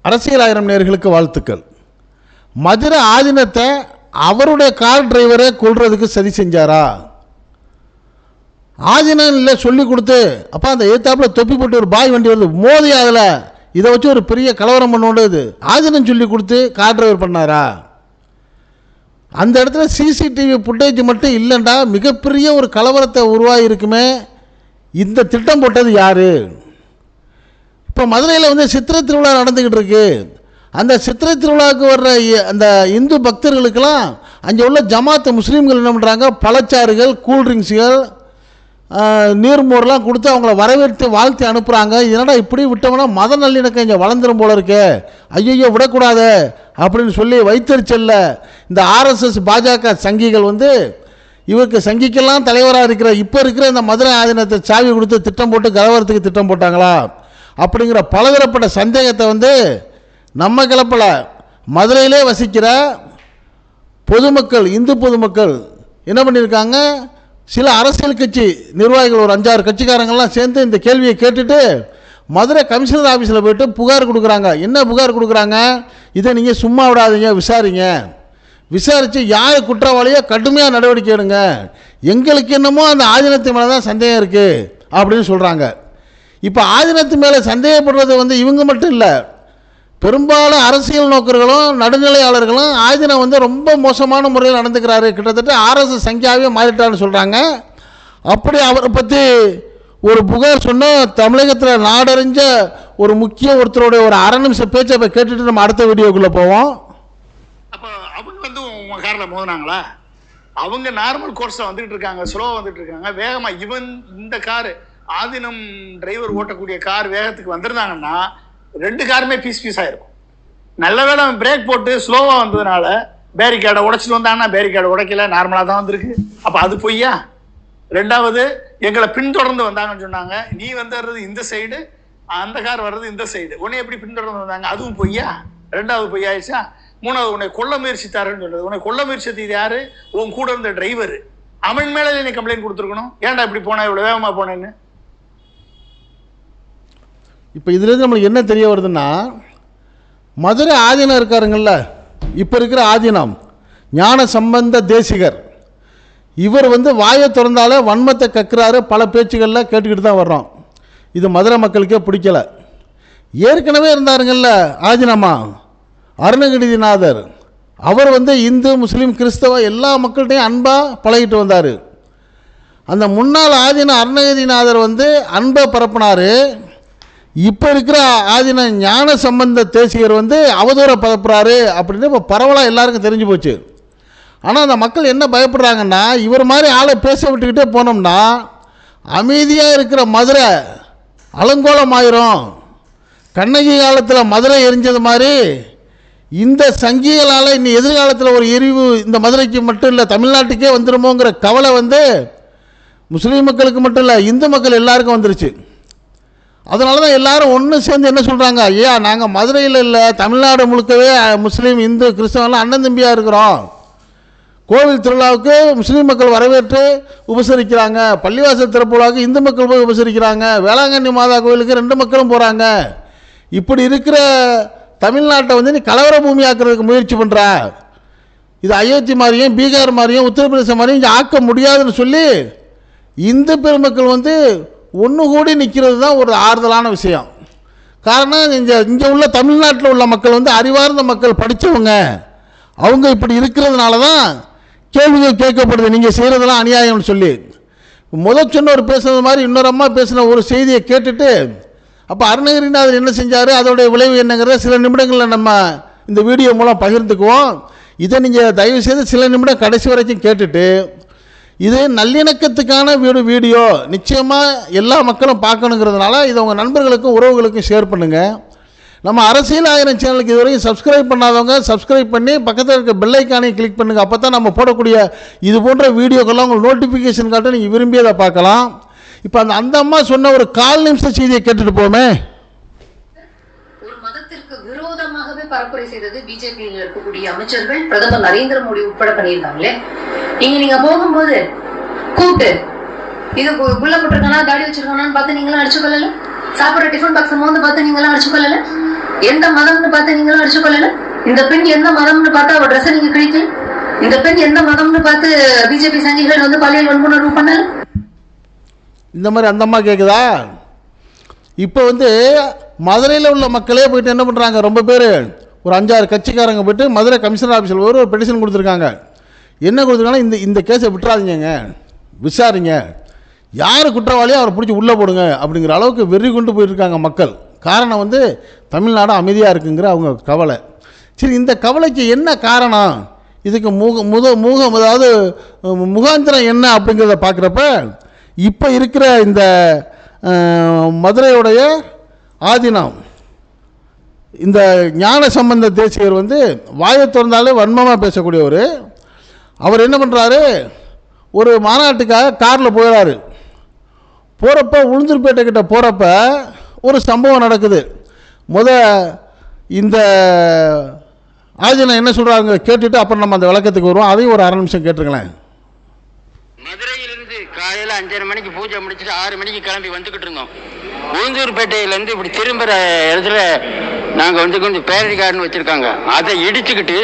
அரசியல் ஆயிரம் நேயர்களுக்கு வாழ்த்துக்கள். மதுரை ஆதீனத்தை அவருடைய கார் டிரைவரை கொல்றதுக்கு சதி செஞ்சாரா? ஆதீனம் இல்லை சொல்லி கொடுத்து, அப்போ அந்த ஏத்தாப்பில் தொப்பி போட்டு ஒரு பாய் வண்டி வருது, மோதி அதில் இதை வச்சு ஒரு பெரிய கலவரம் பண்ணுறது ஆதீனம் சொல்லி கொடுத்து கார் டிரைவர் பண்ணாரா? அந்த இடத்துல சிசிடிவி ஃபுட்டேஜ் மட்டும் இல்லைண்டா மிகப்பெரிய ஒரு கலவரத்தை உருவாகி இருக்குமே. இந்த திட்டம் போட்டது யாரு? இப்போ மதுரையில் வந்து சித்திரை திருவிழா நடந்துக்கிட்டு இருக்கு. அந்த சித்திரை திருவிழாவுக்கு வர்ற அந்த இந்து பக்தர்களுக்கெல்லாம் அங்கே உள்ள ஜமாத்து முஸ்லீம்கள் என்ன பண்ணுறாங்க, பழச்சாறுகள், கூல்ட்ரிங்க்ஸுகள், நீர்மோர்லாம் கொடுத்து அவங்கள வரவேற்று வாழ்த்தி அனுப்புகிறாங்க. என்னடா இப்படி விட்டோம்னா மத நல்லிணக்கம் இங்கே வளர்ந்துடும் போல இருக்கு, ஐயோ விடக்கூடாது அப்படின்னு சொல்லி வைத்தறிச்சல்ல இந்த ஆர்எஸ்எஸ் பாஜக சங்கிகள் வந்து இவருக்கு சங்கிக்கெல்லாம் தலைவராக இருக்கிற இப்போ இருக்கிற இந்த மதுரை ஆதீனத்தை சாவி கொடுத்து திட்டம் போட்டு கலவரத்துக்கு திட்டம் போட்டாங்களா அப்படிங்கிற பலதரப்பட்ட சந்தேகத்தை வந்து நம்ம கிளப்பல, மதுரையிலே வசிக்கிற பொதுமக்கள், இந்து பொதுமக்கள் என்ன பண்ணியிருக்காங்க, சில அரசியல் கட்சி நிர்வாகிகள் ஒரு 5-6 கட்சிக்காரங்கள்லாம் சேர்ந்து இந்த கேள்வியை கேட்டுட்டு மதுரை கமிஷனர் ஆஃபீஸில் போய்ட்டு புகார் கொடுக்குறாங்க. என்ன புகார் கொடுக்குறாங்க, இதை நீங்கள் சும்மா விடாதீங்க, விசாரிங்க, விசாரித்து யார் குற்றவாளியோ கடுமையாக நடவடிக்கை எடுங்க, எங்களுக்கு என்னமோ அந்த ஆதீனத்து மேலே தான் சந்தேகம் இருக்குது அப்படின்னு சொல்கிறாங்க. இப்போ ஆதீனத்து மேலே சந்தேகப்படுறது வந்து இவங்க மட்டும் இல்லை, பெரும்பாலும் அரசியல் நோக்கர்களும் நடுநிலையாளர்களும் ஆதீனம் வந்து ரொம்ப மோசமான முறையில் நடந்துக்கிறாரு, கிட்டத்தட்ட ஆர்எஸ்எஸ் சங்கியாவே மாறிட்டான்னு சொல்கிறாங்க. அப்படி அவரை பற்றி ஒரு புகார் சொன்னால் தமிழகத்தில் நாடறிஞ்ச ஒரு முக்கிய ஒருத்தருடைய ஒரு 1/2 நிமிஷம் பேச்சை இப்போ கேட்டுட்டு நம்ம அடுத்த வீடியோக்குள்ளே போவோம். அப்போ அவங்க வந்து உங்கள் காரில் மோதினாங்களா? அவங்க நார்மல் கோர்ஸில் வந்துட்டு இருக்காங்க, ஸ்லோவாக வந்துட்டு இருக்காங்க, வேகமாக இந்த காரு ஆதீனம் டிரைவர் ஓட்டக்கூடிய கார் வேகத்துக்கு வந்திருந்தாங்கன்னா 2 காருமே பீஸ் ஆயிருக்கும். நல்ல வேளை பிரேக் போட்டு ஸ்லோவாக வந்ததுனால பேரிகேடை உடைச்சிட்டு வந்தாங்கன்னா பேரிகேடை உடைக்கல, நார்மலாக தான் வந்திருக்கு. அப்போ அது பொய்யா? 2வது எங்களை பின்தொடர்ந்து வந்தாங்கன்னு சொன்னாங்க, நீ வர்றது இந்த சைடு, அந்த கார் வர்றது இந்த சைடு, உன்னை எப்படி பின்தொடர்ந்து வந்தாங்க, அதுவும் பொய்யா? 2வது பொய்யாயிடுச்சா? 3வது உன்னை கொல்ல முயற்சித்தாருன்னு சொல்றது. உன்னை கொல்ல முயற்சித்தது யாரு? உன் கூட இருந்த டிரைவர். அவன் மேலே நீ கம்ப்ளைண்ட் கொடுத்துருக்கணும், ஏன்டா இப்படி போன, இவ்வளோ வேகமாக போனேன்னு. இப்போ இதுலேருந்து நம்மளுக்கு என்ன தெரிய வருதுன்னா, மதுரை ஆதீனம் இருக்காருங்கள்ல, இப்போ இருக்கிற ஆதீனம் ஞான சம்பந்த தேசிகர், இவர் வந்து வாயை திறந்தாலே வன்மத்தை கக்குறாரு, பல பேச்சுகளில் கேட்டுக்கிட்டு தான் வர்றோம். இது மதுரை மக்களுக்கே பிடிக்கலை. ஏற்கனவே இருந்தாருங்கள்ல ஆதீனமா அருணகிரிநாதர், அவர் வந்து இந்து முஸ்லீம் கிறிஸ்தவ எல்லா மக்கள்கிட்டையும் அன்பாக பழகிட்டு வந்தார். அந்த முன்னாள் ஆதீன அருணகிரிநாதர் வந்து அன்பை பரப்பினார். இப்போ இருக்கிற ஆதீன ஞான சம்பந்த தேசிகர் வந்து அவதூற பரப்புறாரு அப்படின்னு இப்போ பரவலாக எல்லாருக்கும் தெரிஞ்சு போச்சு. ஆனால் அந்த மக்கள் என்ன பயப்படுறாங்கன்னா, இவர் மாதிரி ஆளை பேச விட்டுக்கிட்டே போனோம்னா அமைதியாக இருக்கிற மதுரை அலங்கோலமாயிரும். கண்ணகி காலத்தில் மதுரை எரிஞ்சது மாதிரி இந்த சங்கிகளால் இன்னும் எதிர்காலத்தில் ஒரு எரிவு இந்த மதுரைக்கு மட்டும் இல்லை தமிழ்நாட்டுக்கே வந்துடுமோங்கிற கவலை வந்து முஸ்லீம் மக்களுக்கு மட்டும் இல்லை இந்து மக்கள் எல்லாருக்கும் வந்துருச்சு. அதனால தான் எல்லாரும் ஒன்று சேர்ந்து என்ன சொல்கிறாங்க, ஏன் நாங்கள் மதுரையில் இல்லை தமிழ்நாடு முழுக்கவே முஸ்லீம் இந்து கிறிஸ்தவெல்லாம் அண்ணன் தம்பியாக இருக்கிறோம், கோவில் திருவிழாவுக்கு முஸ்லீம் மக்கள் வரவேற்று உபசரிக்கிறாங்க, பள்ளிவாசல் திறப்பு விழாவுக்கு இந்து மக்கள் போய் உபசரிக்கிறாங்க, வேளாங்கண்ணி மாதா கோவிலுக்கு 2 மக்களும் போகிறாங்க. இப்படி இருக்கிற தமிழ்நாட்டை வந்து நீ கலவர பூமி ஆக்கிறதுக்கு முயற்சி பண்ணுற, இது அயோத்தி மாதிரியும் பீகார் மாதிரியும் உத்தரப்பிரதேசம் மாதிரியும் இங்கே ஆக்க முடியாதுன்னு சொல்லி இந்து பெருமக்கள் வந்து ஒன்று கூடி நிற்கிறது தான் ஒரு ஆறுதலான விஷயம். காரணம் இங்கே உள்ள தமிழ்நாட்டில் உள்ள மக்கள் வந்து அறிவார்ந்த மக்கள், படித்தவங்க, அவங்க இப்படி இருக்கிறதுனால தான் கேள்விகள் கேட்கப்படுது, நீங்கள் செய்கிறதெல்லாம் அநியாயம்னு சொல்லி. சொன்ன ஒரு பேசுனது மாதிரி இன்னொரு அம்மா பேசின ஒரு செய்தியை கேட்டுட்டு அப்போ அருணகிரிநாதர் என்ன செஞ்சார், அதோடைய விளைவு என்னங்கிறத சில நிமிடங்களில் நம்ம இந்த வீடியோ மூலம் பகிர்ந்துக்குவோம். இதை நீங்கள் தயவுசெய்து சில நிமிடம் கடைசி வரைக்கும் கேட்டுட்டு, இது நல்லிணக்கத்துக்கான வீடியோ நிச்சயமாக எல்லா மக்களும் பார்க்கணுங்கிறதுனால இதை உங்கள் நண்பர்களுக்கும் உறவுகளுக்கும் ஷேர் பண்ணுங்கள். நம்ம அரசியல் ஆயிரம் சேனலுக்கு இதுவரைக்கும் சப்ஸ்கிரைப் பண்ணாதவங்க சப்ஸ்கிரைப் பண்ணி பக்கத்தில் இருக்க பெல் ஐக்கானையும் கிளிக் பண்ணுங்கள். அப்போ தான் நம்ம போடக்கூடிய இது போன்ற வீடியோக்கெல்லாம் உங்களுக்கு நோட்டிஃபிகேஷன் காட்ட நீங்கள் விரும்பியதை பார்க்கலாம். இப்போ அந்த அம்மா சொன்ன ஒரு 1/4 நிமிஷ செய்தியை கேட்டுட்டு போமே. ஒரு மதத்திற்கு விரோதமாகவே பரப்புரை செய்தது பிஜேபியில் இருக்கக்கூடிய அமைச்சர்கள், பிரதமர் நரேந்திர மோடி உட்பட பண்ணியிருந்தாங்களே. நீங்க போகும்போது கூப்பிட்டு இது புள்ள போட்டிருக்கானா தாடி வச்சிருக்கானான்னு பார்த்து நீங்களாம் அடிச்சு கொள்ளல, சாப்பிட்ற டிஃபன் பாக்ஸ் வந்து பார்த்து நீங்களாம் அடிச்சு கொள்ளல. எந்த மதம்னு பார்த்து நீங்களும் அடிச்சு கொள்ளல? இந்த பெண் எந்த மதம்னு பார்த்து அவ ட்ரெஸ் நீங்க கிழித்து, இந்த பெண் எந்த மதம்னு பார்த்து பிஜேபி சங்கிகள் வந்து பாலியல் வன்புணர்வு பண்ணல? இந்த மாதிரி அந்த அம்மா கேட்குதா? இப்போ வந்து மதுரையில் உள்ள மக்களே போயிட்டு என்ன பண்ணுறாங்க, ரொம்ப பேர் ஒரு 5-6 கட்சிக்காரங்க போயிட்டு மதுரை கமிஷனர் ஆஃபீஸில் ஒரு பெட்டிஷன் கொடுத்துருக்காங்க. என்ன கொடுத்துருக்காங்கன்னா, இந்த கேஸை விட்டுறாதீங்க, விசாரிங்க, யார் குற்றவாளியோ அவரை பிடிச்சி உள்ளே போடுங்க அப்படிங்கிற அளவுக்கு வெறி கொண்டு போயிருக்காங்க மக்கள். காரணம் வந்து தமிழ்நாடு அமைதியாக இருக்குங்கிற அவங்க கவலை. சரி, இந்த கவலைக்கு என்ன காரணம், இதுக்கு அதாவது முகாந்திரம் என்ன அப்படிங்கிறத பார்க்குறப்ப இப்போ இருக்கிற இந்த மதுரையுடைய ஆதீனம் இந்த ஞான சம்பந்த தேசிகர் வந்து வாயை திறந்தாலே வன்மமாக பேசக்கூடியவர். அவர் என்ன பண்ணுறாரு, ஒரு மாநாட்டுக்காக காரில் போயிடாரு. போகிறப்ப உளுந்தூர்பேட்டை கிட்ட போகிறப்ப ஒரு சம்பவம் நடக்குது. இந்த ஆதீனம் என்ன சொல்கிறாங்க கேட்டுட்டு அப்புறம் நம்ம அந்த விளக்கத்துக்கு வருவோம். அதையும் ஒரு 1/2 நிமிஷம் கேட்டுருங்களேன். மதுரையிலிருந்து காலையில் 5:30 மணிக்கு பூஜை முடிச்சுட்டு 6 மணிக்கு கிளம்பி வந்துக்கிட்டு இருந்தோம். உளுந்தூர்பேட்டையிலேருந்து இப்படி திரும்புகிற இடத்துல நாங்கள் வந்து கொஞ்சம் பேரடி கார்டன் வச்சுருக்காங்க, அதை இடிச்சுக்கிட்டு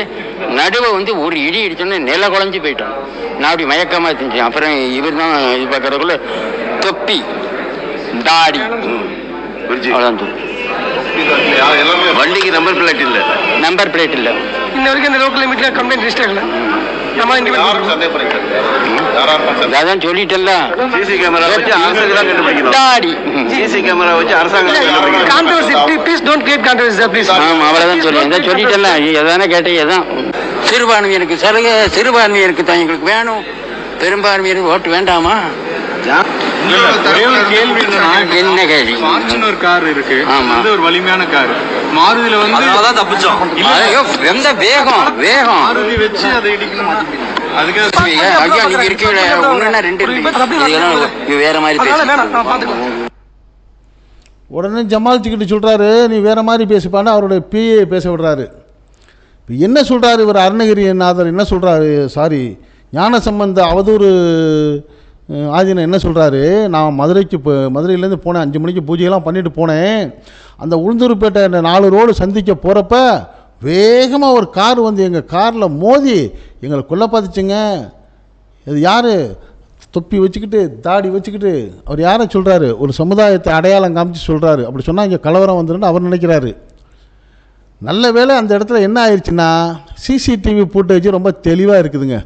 நடுவை வந்து ஒரு இடி இடிச்சோன்னே நில குழஞ்சி போயிட்டோம். நான் அப்படி மயக்கமாக இருந்துச்சு. அப்புறம் இவர் தான் இது பார்க்குறதுக்குள்ள தொப்பி தாடி அவ்வளோதான். வண்டிக்கு நம்பர் பிளேட் இல்லை, நம்பர் பிளேட் இல்லை. இன்ன வரைக்கும் இந்த லோக்கல் லிமிட்டில் கம்ப்ளைண்ட் ரிஜிஸ்டர் ஆகல. அதான் சொல்லிட்டேன்ல, சிசி கேமரா வச்சு அரசாங்கம் தான் கண்டுபிடிக்கணும். தாடி சிசி கேமரா வச்சு அரசாங்கம் அவ்வளவுதான் சொல்லிட்டேன்ல. எதானே கேட்டேன், எதான் சிறுபான்மையருக்கு சலுகை, சிறுபான்மையருக்கு தான் எங்களுக்கு வேணும், பெரும்பான்மையருக்கு ஓட்டு வேண்டாமா? என்ன கேள்வி? ஃபார்ச்சுனர் கார் இருக்கு, ஆமா, ஒரு வலிமையான கார். மாருதியில வந்து தப்பிச்சோம். எந்த வேகம் மாருதி வச்சு அதை இடிக்கணும். ஐயா நீங்க இருக்கீங்க, ஒண்ணுன்னா 2 இருக்கு, வேற மாதிரி பேச. உடனே ஜமால்ச்சிக்கிட்டு சொல்கிறாரு, நீ வேறு மாதிரி பேசிப்பான்னு அவருடைய பிஏ பேச விடுறாரு. இப்போ என்ன சொல்கிறாரு இவர் அருணகிரிநாதர், என்ன சொல்கிறாரு, சாரி ஞான சம்பந்த அவதூறு ஆதீனம் என்ன சொல்கிறாரு, நான் மதுரையிலேருந்து போனேன், 5 மணிக்கு பூஜையெல்லாம் பண்ணிட்டு போனேன். அந்த உளுந்தூர்பேட்டை 4 ரோடு சந்திக்க போகிறப்ப வேகமாக ஒரு கார் வந்து எங்கள் காரில் மோதி எங்களை கொல்ல பார்த்துச்சுங்க. இது யார், தொப்பி வச்சுக்கிட்டு தாடி வச்சுக்கிட்டு, அவர் யாரை சொல்கிறாரு, ஒரு சமுதாயத்தை அடையாளம் காமிச்சு சொல்கிறாரு. அப்படி சொன்னால் இங்கே கலவரம் வந்துருன்னு அவர் நினைக்கிறாரு. நல்ல வேளை அந்த இடத்துல என்ன ஆயிடுச்சுன்னா, சிசிடிவி ஃபுட்டேஜ் ரொம்ப தெளிவாக இருக்குதுங்க.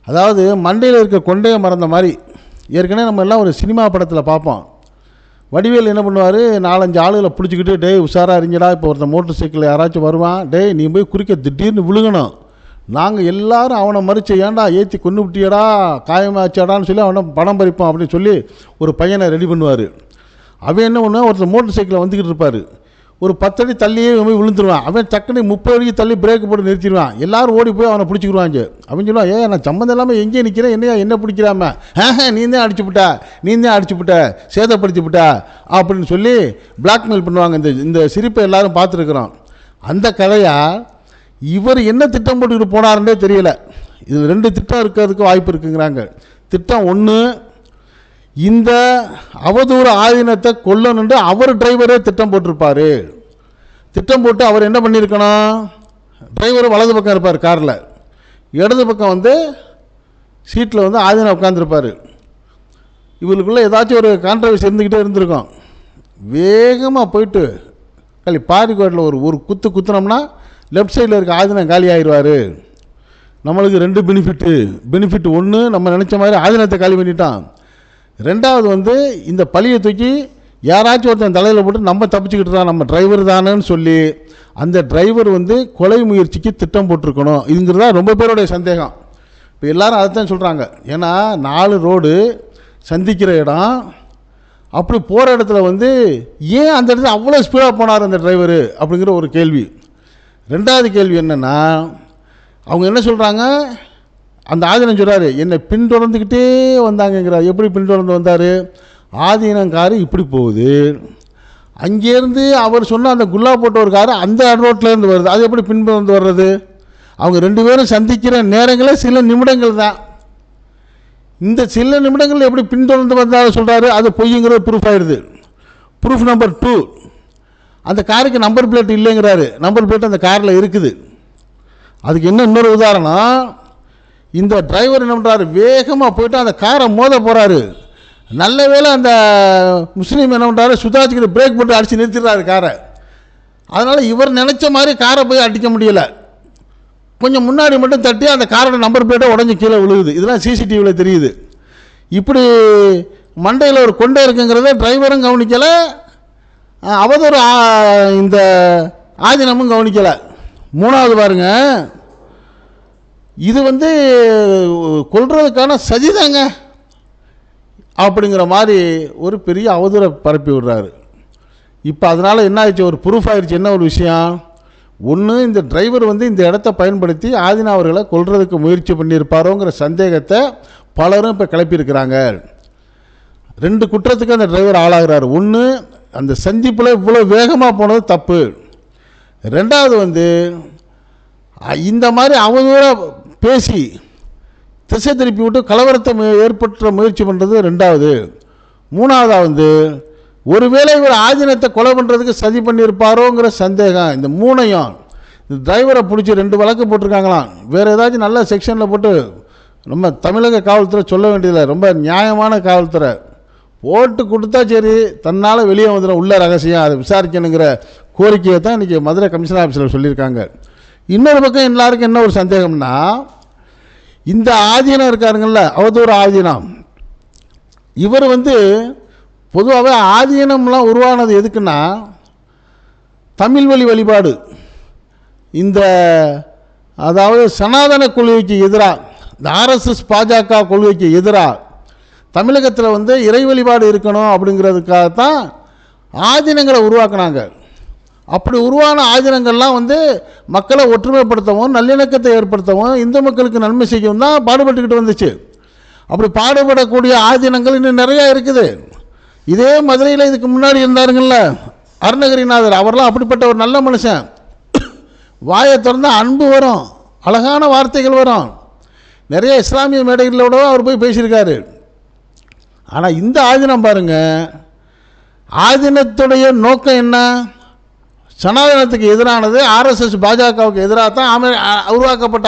அதாவது மண்டையில் இருக்க கொண்டைய மறந்த மாதிரி. ஏற்கனவே நம்ம எல்லாம் ஒரு சினிமா படத்தில் பார்ப்போம். வடிவேல் என்ன பண்ணுவார், 4-5 ஆளுகளை பிடிச்சிக்கிட்டு, டேய் உஷாராக இருங்கடா, இப்போ ஒருத்தர் மோட்டர் சைக்கிளில் யாராச்சும் வருவான், டேய் நீ போய் குறுக்க திடீர்னு விழுகணும், நாங்கள் எல்லாரும் அவனை மறிச்சு ஏன்டா ஏற்றி கொண்டு விட்டியடா, காயமாச்சாடான்னு சொல்லி அவனை பணம் பறிப்போம் அப்படின்னு சொல்லி ஒரு பையனை ரெடி பண்ணுவார். அவன் என்ன பண்ணுவான், ஒருத்தர் மோட்டர் சைக்கிளில் வந்துக்கிட்டு இருப்பார், ஒரு 10 அடி தள்ளியே போய் விழுந்துருவான். அவன் டக்குனு 30 அடிக்கு தள்ளி பிரேக் போட்டு நிறுத்திடுவான். எல்லாரும் ஓடி போய் அவனை பிடிச்சிக்கிடுவாங்க. அவன் சொல்லுவான், நான் சம்மந்தம் இல்லாமல் எங்கேயே நிற்கிறேன், என்ன பிடிக்கிறாம, நீ தான் அடிச்சுவிட்ட, சேதப்படுத்திவிட்ட அப்படின்னு சொல்லி பிளாக்மெயில் பண்ணுவாங்க. இந்த சிரிப்பை எல்லாரும் பார்த்துருக்குறோம். அந்த கதையாக இவர் என்ன திட்டம் போட்டுக்கிட்டு போனாருன்னே தெரியல. இது 2 திட்டம் இருக்கிறதுக்கு வாய்ப்பு இருக்குங்கிறாங்க. திட்டம் 1, இந்த அவதூறு ஆதீனத்தை கொல்லணுண்டு அவர் டிரைவரே திட்டம் போட்டிருப்பார். திட்டம் போட்டு அவர் என்ன பண்ணியிருக்கணும், டிரைவர் வலது பக்கம் இருப்பார் காரில், இடது பக்கம் வந்து சீட்டில் வந்து ஆதீனம் உட்காந்துருப்பார். இவருக்குள்ளே ஏதாச்சும் ஒரு கான்ட்ரவர்சி இருந்துக்கிட்டே இருந்திருக்கும். வேகமாக போயிட்டு பாரிக்கோட்டில் ஒரு குத்துனோம்னா லெஃப்ட் சைடில் இருக்க ஆதீனம் காலி ஆகிடுவார். நம்மளுக்கு 2 பெனிஃபிட் 1, நம்ம நினச்ச மாதிரி ஆதீனத்தை காலி பண்ணிட்டான். 2வது வந்து இந்த பழியை தூக்கி யாராச்சும் ஒருத்தன் தலையில் போட்டு நம்ம தப்பிச்சுக்கிட்டு தான், நம்ம டிரைவர் தானேன்னு சொல்லி அந்த டிரைவர் வந்து கொலை முயற்சிக்கு திட்டம் போட்டிருக்கணும். இதுங்கிறதா ரொம்ப பேருடைய சந்தேகம். இப்போ எல்லாரும் அதை தான் சொல்கிறாங்க. ஏன்னா 4 ரோடு சந்திக்கிற இடம், அப்படி போகிற இடத்துல வந்து ஏன் அந்த இடத்துல அவ்வளோ ஸ்பீடாக போனார் அந்த டிரைவரு அப்படிங்கிற ஒரு கேள்வி. 2வது கேள்வி என்னென்னா, அவங்க என்ன சொல்கிறாங்க, அந்த ஆதீனம் சொல்கிறாரு என்னை பின்தொடர்ந்துக்கிட்டே வந்தாங்கங்கிறார். எப்படி பின்தொடர்ந்து வந்தார், ஆதீனம் காரு இப்படி போகுது, அங்கேருந்து அவர் சொன்ன அந்த குல்லா போட்ட ஒரு காரு அந்த ரோட்லேருந்து வருது, அது எப்படி பின்தொடர்ந்து வர்றது? அவங்க 2 பேரும் சந்திக்கிற நேரங்களே சில நிமிடங்கள் தான். இந்த சில நிமிடங்கள் எப்படி பின்தொடர்ந்து வந்தாலும் சொல்கிறாரு, அது பொய்யுங்கிறது ப்ரூஃப் ஆயிடுது. ப்ரூஃப் நம்பர் 2, அந்த காருக்கு நம்பர் பிளேட் இல்லைங்கிறாரு. நம்பர் பிளேட் அந்த காரில் இருக்குது. அதுக்கு என்ன இன்னொரு உதாரணம், இந்த டிரைவர் என்ன பண்ணுறாரு, வேகமாக போயிட்டு அந்த காரை மோத போகிறாரு. நல்ல வேளை அந்த முஸ்லீம் என்ன பண்ணுறாரு, சுதாஜிக்கிட்ட பிரேக் போட்டு அடித்து நிறுத்திடுறாரு காரை. அதனால் இவர் நினச்ச மாதிரி காரை போய் அடிக்க முடியலை. கொஞ்சம் முன்னாடி மட்டும் தட்டி அந்த காரோட நம்பர் பிளேட்டை உடஞ்சி கீழே விழுகுது. இதெல்லாம் சிசிடிவியில் தெரியுது. இப்படி மண்டையில் ஒரு கொண்டை இருக்குங்கிறத டிரைவரும் கவனிக்கலை, அவதூறு இந்த ஆதீனமும் கவனிக்கலை. மூணாவது பாருங்க, இது கொல்றதுக்கான சதிதாங்க அப்படிங்கிற மாதிரி ஒரு பெரிய அவதூறை பரப்பி விடுறாரு. இப்போ அதனால் என்ன ஆயிடுச்சு, ஒரு ப்ரூஃப் ஆயிடுச்சு. என்ன ஒரு விஷயம், ஒன்று இந்த டிரைவர் இந்த இடத்த பயன்படுத்தி ஆதினா அவர்களை கொல்றதுக்கு முயற்சி பண்ணியிருப்பாரோங்கிற சந்தேகத்தை பலரும் இப்போ கிளப்பியிருக்கிறாங்க. 2 குற்றத்துக்கு அந்த டிரைவர் ஆளாகிறார். ஒன்று, அந்த சந்திப்பில் இவ்வளோ வேகமாக போனது தப்பு. ரெண்டாவது இந்த மாதிரி அவதூறாக பேசி திசை திருப்பி விட்டு கலவரத்தை ஏற்படுத்த முயற்சி பண்ணுறது ரெண்டாவது. மூணாவதாக ஒருவேளை இவர் ஆதீனத்தை கொலை பண்ணுறதுக்கு சதி பண்ணியிருப்பாரோங்கிற சந்தேகம். இந்த மூணையும் இந்த டிரைவரை பிடிச்சி 2 வழக்கு போட்டிருக்காங்களாம். வேறு ஏதாச்சும் நல்ல செக்ஷனில் போட்டு நம்ம தமிழக காவல்துறை சொல்ல வேண்டியதில்லை, ரொம்ப நியாயமான காவல்துறை போட்டு கொடுத்தா சரி, தன்னால் வெளியே வந்துடும் உள்ள ரகசியம், அதை விசாரிக்கணுங்கிற கோரிக்கையை தான் இன்றைக்கி மதுரை கமிஷனர் ஆஃபீஸில் சொல்லியிருக்காங்க. இன்னொரு பக்கம் எல்லாருக்கும் என்ன ஒரு சந்தேகம்னா, இந்த ஆதீனம் இருக்காருங்கள்ல, அவதூறு ஆதீனம், இவர் பொதுவாகவே ஆதீனம்லாம் உருவானது எதுக்குன்னா தமிழ் வழி வழிபாடு, இந்த அதாவது சனாதன கொள்கைக்கு எதிராக, இந்த ஆர்எஸ்எஸ் பாஜக கொள்கைக்கு எதிராக தமிழகத்தில் இறை வழிபாடு இருக்கணும் அப்படிங்கிறதுக்காகத்தான் ஆதீனங்களை உருவாக்குனாங்க. அப்படி உருவான ஆதீனங்கள்லாம் மக்களை ஒற்றுமைப்படுத்தவும் நல்லிணக்கத்தை ஏற்படுத்தவும் இந்து மக்களுக்கு நன்மை செய்யவும் தான் பாடுபட்டுக்கிட்டு வந்துச்சு. அப்படி பாடுபடக்கூடிய ஆதீனங்கள் இன்னும் நிறையா இருக்குது. இதே மதுரையில் இதுக்கு முன்னாடி இருந்தாருங்கள்ல அருணகிரிநாதர், அவரெல்லாம் அப்படிப்பட்ட ஒரு நல்ல மனுஷன். வாயை திறந்தால் அன்பு வரும், அழகான வார்த்தைகள் வரும். நிறைய இஸ்லாமிய மேடைகளோட அவர் போய் பேசியிருக்காரு. ஆனால் இந்த ஆதீனம் பாருங்க, ஆதீனத்துடைய நோக்கம் என்ன, சனாதனத்துக்கு எதிரானது, ஆர்எஸ்எஸ் பாஜகவுக்கு எதிராக தான் உருவாக்கப்பட்ட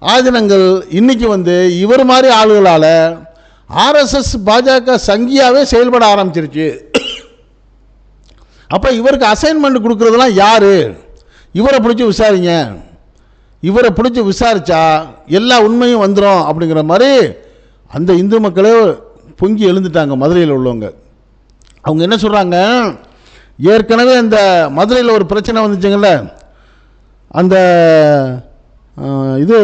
ஆதீனங்கள் இன்னைக்கு இவர் மாதிரி ஆளுகளால் ஆர்எஸ்எஸ் பாஜக சங்கியாவே செயல்பட ஆரம்பிச்சிருச்சு. அப்போ இவருக்கு அசைன்மெண்ட் கொடுக்குறதுலாம் யாரு, இவரை பிடிச்சி விசாரிங்க, இவரை பிடிச்சி விசாரிச்சா எல்லா உண்மையும் வந்துடும் அப்படிங்கிற மாதிரி அந்த இந்து மக்களே பொங்கி எழுந்துட்டாங்க. மதுரையில் உள்ளவங்க அவங்க என்ன சொல்கிறாங்க, ஏற்கனவே அந்த மதுரையில் ஒரு பிரச்சனை வந்துச்சுங்கள்ல, அந்த இது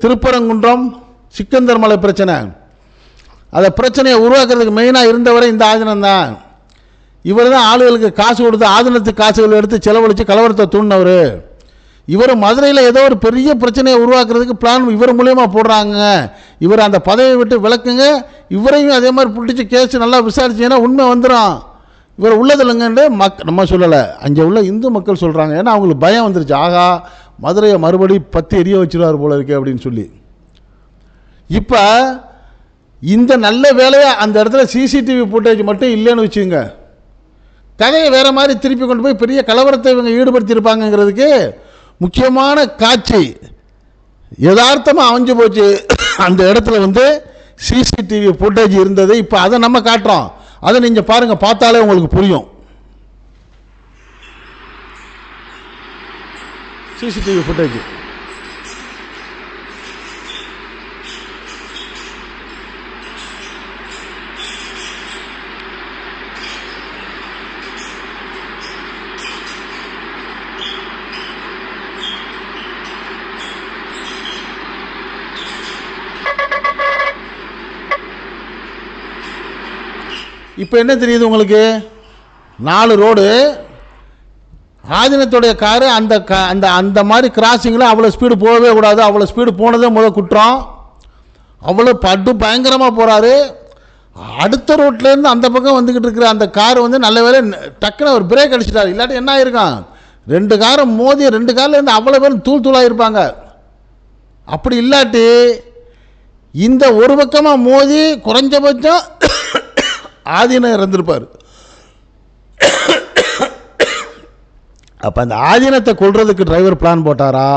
திருப்பரங்குன்றம் சிக்கந்தர் மலை பிரச்சனை, அதை பிரச்சனையை உருவாக்குறதுக்கு மெயினாக இருந்தவரை இந்த ஆதீனம் தான். இவர் தான் ஆளுகளுக்கு காசு கொடுத்து ஆதீனத்துக்கு காசுகள் எடுத்து செலவழித்து கலவரத்தை தூண்டினவர். இவர் மதுரையில் ஏதோ ஒரு பெரிய பிரச்சனையை உருவாக்குறதுக்கு பிளான் இவர் மூலியமாக போடுறாங்க. இவர் அந்த பதவியை விட்டு விளக்குங்க, இவரையும் அதே மாதிரி பிடிச்சி கேஸ் நல்லா விசாரிச்சிங்கன்னா உண்மை வந்துடும், இவர் உள்ளதில்லைங்கன்னு நம்ம சொல்லலை, அங்கே உள்ள இந்து மக்கள் சொல்கிறாங்க. ஏன்னா அவங்களுக்கு பயம் வந்துருச்சு, ஆகா மதுரையை மறுபடி 10 எரிய வச்சிருவார் போல இருக்கே அப்படின்னு சொல்லி. இப்போ இந்த நல்ல வேலையாக அந்த இடத்துல சிசிடிவி ஃபுட்டேஜ் மட்டும் இல்லைன்னு வச்சுங்க, கதையை வேறு மாதிரி திருப்பி கொண்டு போய் பெரிய கலவரத்தை இவங்க ஈடுபடுத்தியிருப்பாங்கங்கிறதுக்கு முக்கியமான காட்சி யதார்த்தமாக அமைஞ்சு போச்சு. அந்த இடத்துல சிசிடிவி ஃபுட்டேஜ் இருந்தது. இப்போ அதை நம்ம காட்டுறோம், அதை நீங்கள் பாருங்கள், பார்த்தாலே உங்களுக்கு புரியும். சிசிடிவி ஃபுட்டேஜ் இப்போ என்ன தெரியுது உங்களுக்கு, 4 ரோடு ஆதீனத்துடைய காரு அந்த அந்த அந்த மாதிரி கிராசிங்கில் அவ்வளோ ஸ்பீடு போகவே கூடாது, அவ்வளோ ஸ்பீடு போனதே முதல் குற்றம், அவ்வளோ பயங்கரமாக போகிறாரு. அடுத்த ரோட்லேருந்து அந்த பக்கம் வந்துக்கிட்டு இருக்கிற அந்த கார் நல்ல வேலை டக்குன்னு ஒரு பிரேக் அடிச்சிட்டாரு, இல்லாட்டி என்ன ஆயிருக்கான், 2 காரை மோதி 2 கார்லேருந்து அவ்வளோ பேர் தூளாயிருப்பாங்க. அப்படி இல்லாட்டி இந்த ஒரு பக்கமாக மோதி குறைஞ்சபட்சம் ஆதீனம் இறந்திருப்பார். அப்போ அந்த ஆதீனத்தை கொள்றதுக்கு டிரைவர் பிளான் போட்டாரா,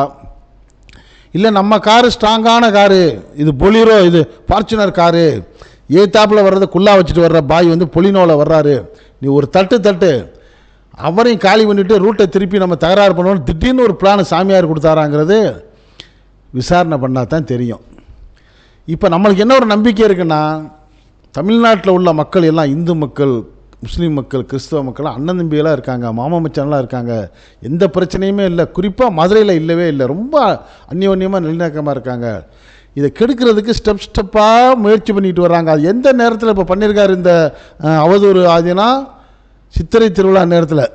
இல்லை நம்ம காரு ஸ்ட்ராங்கான காரு, இது பொலிரோ, இது ஃபார்ச்சுனர் காரு, ஏத்தாப்பில் வர்றதை குள்ளா வச்சுட்டு வர்ற பாய் வந்து பொலினோவில் வர்றாரு, நீ ஒரு தட்டு அவரையும் காலி பண்ணிவிட்டு ரூட்டை திருப்பி நம்ம தகராறு பண்ணணும், திடீர்னு ஒரு பிளான் சாமியார் கொடுத்தாராங்கிறது விசாரணை பண்ணால் தான் தெரியும். இப்போ நம்மளுக்கு என்ன ஒரு நம்பிக்கை இருக்குன்னா, தமிழ்நாட்டில் உள்ள மக்கள் எல்லாம் இந்து மக்கள், முஸ்லீம் மக்கள், கிறிஸ்தவ மக்கள் அண்ணன் தம்பியெல்லாம் இருக்காங்க, மாமா மச்சான்லாம் இருக்காங்க, எந்த பிரச்சனையுமே இல்லை. குறிப்பாக மதுரையில் இல்லவே இல்லை, ரொம்ப அந்யோன்யமாக நல்லிணக்கமாக இருக்காங்க. இதை கெடுக்கிறதுக்கு ஸ்டெப்பாக முயற்சி பண்ணிட்டு வர்றாங்க. அது எந்த நேரத்தில் இப்போ பண்ணியிருக்காரு இந்த அவதூறு ஆதினா, சித்திரை திருவிழா நேரத்தில்.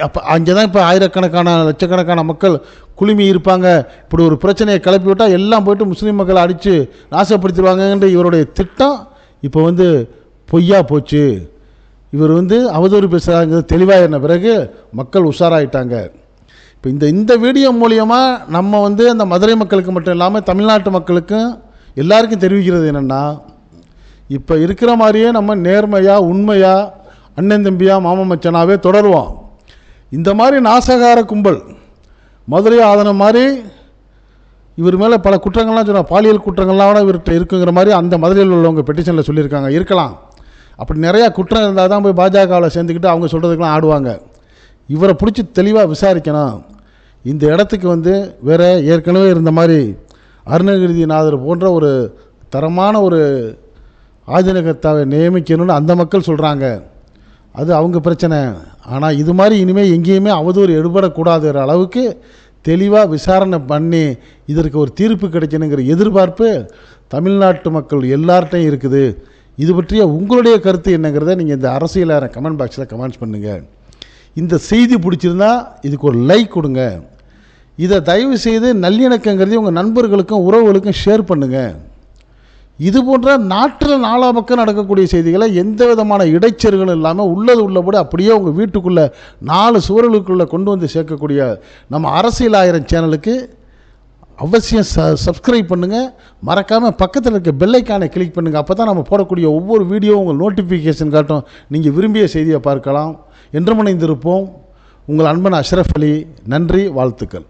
அப்போ அங்கே தான் இப்போ ஆயிரக்கணக்கான லட்சக்கணக்கான மக்கள் குழுமி இருப்பாங்க. இப்படி ஒரு பிரச்சனையை கிளப்பி விட்டால் எல்லாம் போய்ட்டு முஸ்லீம் மக்களை அடித்து நாசப்படுத்திடுவாங்கன்ற இவருடைய திட்டம் இப்போ வந்து பொய்யா போச்சு. இவர் வந்து அவதூறு பேசுகிறாங்கிறது தெளிவாகின பிறகு மக்கள் உஷாராயிட்டாங்க. இப்போ இந்த வீடியோ மூலியமாக நம்ம வந்து அந்த மதுரை மக்களுக்கு மட்டும் இல்லாமல் தமிழ்நாட்டு மக்களுக்கும் எல்லாருக்கும் தெரிவிக்கிறது என்னென்னா, இப்போ இருக்கிற மாதிரியே நம்ம நேர்மையாக உண்மையாக அண்ணன் தம்பியாக மாமா மச்சனாவே தொடருவோம். இந்த மாதிரி நாசகார கும்பல் மதுரை ஆதன மாதிரி இவர் மேலே பல குற்றங்கள்லாம் சொன்னால், பாலியல் குற்றங்கள்லாம் கூட இவர்கிட்ட இருக்குங்கிற மாதிரி அந்த மதுரையில் உள்ளவங்க பெட்டிஷனில் சொல்லியிருக்காங்க. இருக்கலாம், அப்படி நிறையா குற்றம் இருந்தால் தான் போய் பாஜகவில் சேர்ந்துக்கிட்டு அவங்க சொல்கிறதுக்கெலாம் ஆடுவாங்க. இவரை பிடிச்சி தெளிவாக விசாரிக்கணும். இந்த இடத்துக்கு வந்து வேறு ஏற்கனவே இருந்த மாதிரி அருணகிரிநாதர் போன்ற ஒரு தரமான ஒரு ஆதினகத்தாவை நியமிக்கணும்னு அந்த மக்கள் சொல்கிறாங்க. அது அவங்க பிரச்சனை. ஆனால் இது மாதிரி இனிமேல் எங்கேயுமே அவதூறு எடுபடக்கூடாதுங்கிற அளவுக்கு தெளிவாக விசாரணை பண்ணி இதற்கு ஒரு தீர்ப்பு கிடைக்கணுங்கிற எதிர்பார்ப்பு தமிழ்நாட்டு மக்கள் எல்லார்ட்டையும் இருக்குது. இது பற்றிய உங்களுடைய கருத்து என்னங்கிறத நீங்கள் இந்த அரசியல் கமெண்ட் பாக்ஸில் கமெண்ட்ஸ் பண்ணுங்கள். இந்த செய்தி பிடிச்சிருந்தா இதுக்கு ஒரு லைக் கொடுங்க. இதை தயவு செய்து நல்லிணக்கங்கிறதையும் உங்கள் நண்பர்களுக்கும் உறவுகளுக்கும் ஷேர் பண்ணுங்கள். இது போன்ற நாட்டில் நாலா பக்கம் நடக்கக்கூடிய செய்திகளை எந்த விதமான இடைச்சர்களும் இல்லாமல் உள்ளது உள்ளபடி அப்படியே உங்கள் வீட்டுக்குள்ளே 4 சுவர்களுக்குள்ளே கொண்டு வந்து சேர்க்கக்கூடிய நம்ம அரசியல் 1000 சேனலுக்கு அவசியம் சப்ஸ்கிரைப் பண்ணுங்கள். மறக்காமல் பக்கத்தில் இருக்க பெல்லைக்கானை கிளிக் பண்ணுங்கள். அப்போ தான் நம்ம போடக்கூடிய ஒவ்வொரு வீடியோ உங்கள் நோட்டிஃபிகேஷன் காட்டும். நீங்கள் விரும்பிய செய்தியை பார்க்கலாம். என்று இணைந்திருப்போம். உங்கள் அன்பன் அஷ்ரஃப் அலி. நன்றி, வாழ்த்துக்கள்.